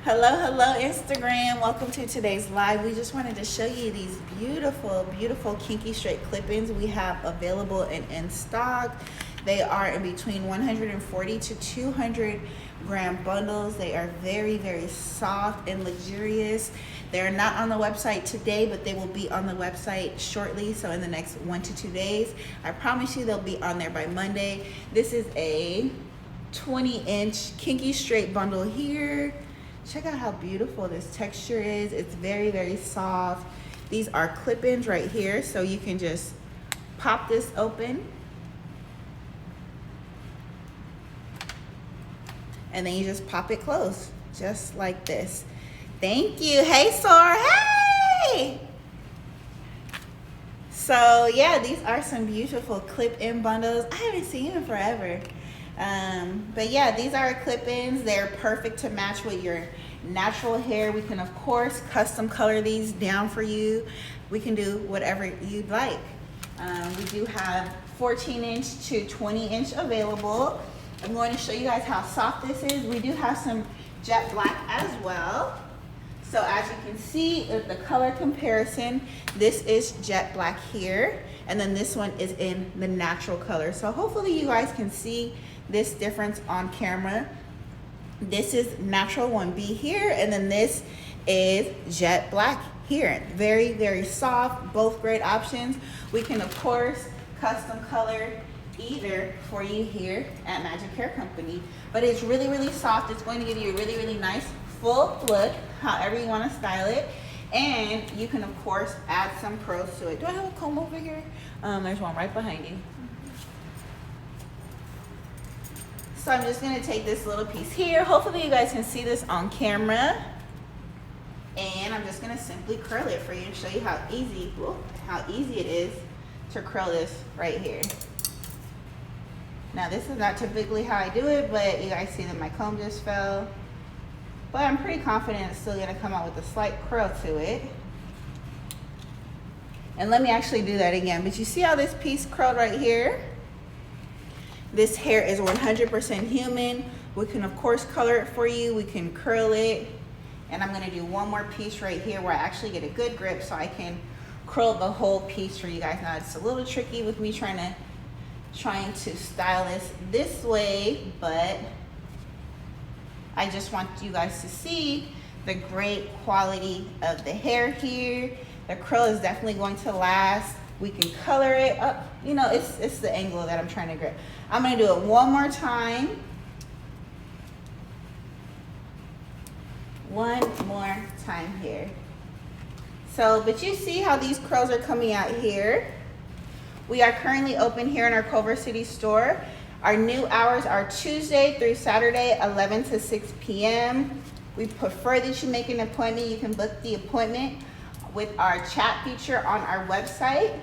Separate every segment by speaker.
Speaker 1: Hello Instagram. Welcome to today's live. We just wanted to show you these beautiful kinky straight clip-ins we have available and in stock. They are in between 140 to 200 gram bundles. They are very soft and luxurious. They're not on the website today, but they will be on the website shortly, so in the next 1 to 2 days. I promise you they'll be on there by Monday. This is a 20-inch kinky straight bundle here. Check out how beautiful this texture is. It's very soft. These are clip-ins right here, so you can just pop this open and then you just pop it closed, just like this. Thank you. Hey, Sora. Hey! So yeah, these are some beautiful clip-in bundles. I haven't seen them forever. But yeah, these are clip-ins. They're perfect to match with your natural hair. We can of course custom color these down for you. We can do whatever you'd like. We do have 14-inch to 20-inch available. I'm going to show you guys how soft this is. We do have some jet black as well. So as you can see, the color comparison, this is jet black here, and then this one is in the natural color. So hopefully you guys can see this difference on camera. This is natural 1B here, and then this is jet black here. Very soft, both great options. We can of course custom color either for you here at Magic Hair Company, but it's really soft. It's going to give you a really nice full look, however you want to style it, and you can of course add some curls to it. Do I have a comb over here? There's one right behind you. So I'm just going to take this little piece here. Hopefully you guys can see this on camera, and I'm just going to simply curl it for you and show you how easy it is to curl this right here. Now this is not typically how I do it, but you guys see that my comb just fell. But I'm pretty confident it's still going to come out with a slight curl to it. And let me actually do that again. But you see how this piece curled right here? This hair is 100% human. We can of course color it for you. We can curl it. And I'm going to do one more piece right here where I actually get a good grip so I can curl the whole piece for you guys. Now it's a little tricky with me trying to style this way, but I just want you guys to see the great quality of the hair here. The curl is definitely going to last. We can color it up. You know, it's the angle that I'm trying to grip. I'm going to do it one more time. One more time here. So, but you see how these curls are coming out here. We are currently open here in our Culver City store. Our new hours are Tuesday through Saturday, 11 to 6 p.m. We prefer that you make an appointment. You can book the appointment with our chat feature on our website.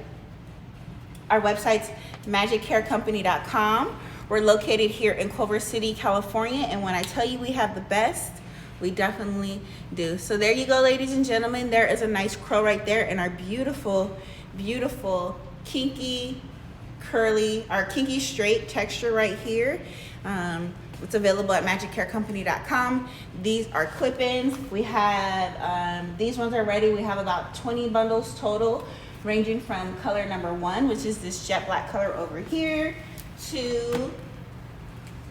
Speaker 1: Our website's magichaircompany.com. We're located here in Culver City, California, and when I tell you we have the best, we definitely do. So there you go, ladies and gentlemen. There is a nice curl right there, and our beautiful kinky curly, our kinky straight texture right here. It's available at magichaircompany.com. These are clip-ins. We have these ones are ready. We have about 20 bundles total, ranging from color number 1, which is this jet black color over here, to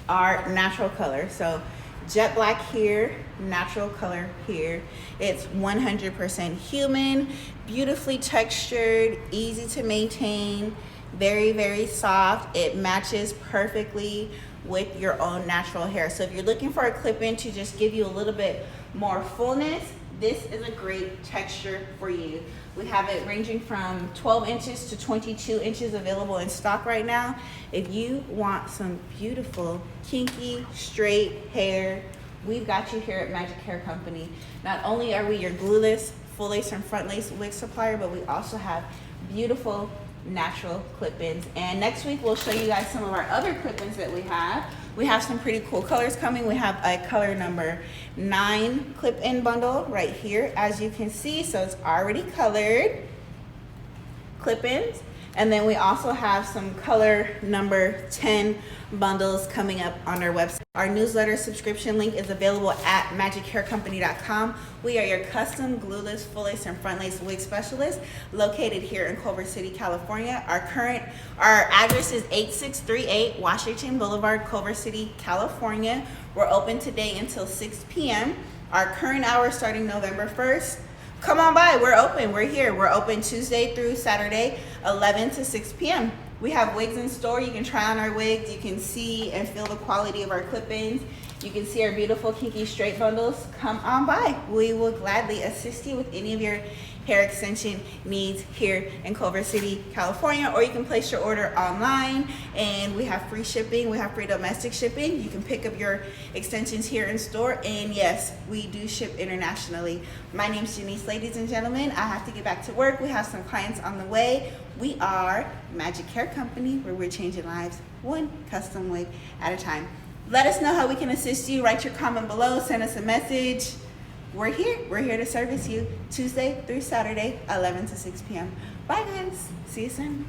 Speaker 1: our natural color. So jet black here, natural color here. It's 100% human, beautifully textured, easy to maintain, very soft. It matches perfectly with your own natural hair. So if you're looking for a clip-in to just give you a little bit more fullness, this is a great texture for you. We have it ranging from 12 inches to 22 inches available in stock right now. If you want some beautiful, kinky, straight hair, we've got you here at Magic Hair Company. Not only are we your glueless, full lace and front lace wig supplier, but we also have beautiful natural clip-ins. And next week we'll show you guys some of our other clip-ins that we have. We have some pretty cool colors coming. We have a color number 9 clip-in bundle right here, as you can see. So it's already colored clip-ins. And then we also have some color number 10 bundles coming up on our website. Our newsletter subscription link is available at magichaircompany.com. We are your custom glueless, full lace, and front lace wig specialist located here in Culver City, California. Our address is 8638 Washington Boulevard, Culver City, California. We're open today until 6 p.m. Our current hours starting November 1st. Come on by, we're open, we're here. We're open Tuesday through Saturday, 11 to 6 p.m. We have wigs in store. You can try on our wigs. You can see and feel the quality of our clip-ins. You can see our beautiful kinky straight bundles. Come on by. We will gladly assist you with any of your hair extension needs here in Culver City, California, or you can place your order online and we have free shipping. We have free domestic shipping. You can pick up your extensions here in store, and yes, we do ship internationally. My name's Janice, ladies and gentlemen. I have to get back to work. We have some clients on the way. We are Magic Hair Company, where we're changing lives one custom wig at a time. Let us know how we can assist you. Write your comment below, send us a message. We're here to service you Tuesday through Saturday, 11 to 6 p.m. Bye guys, see you soon.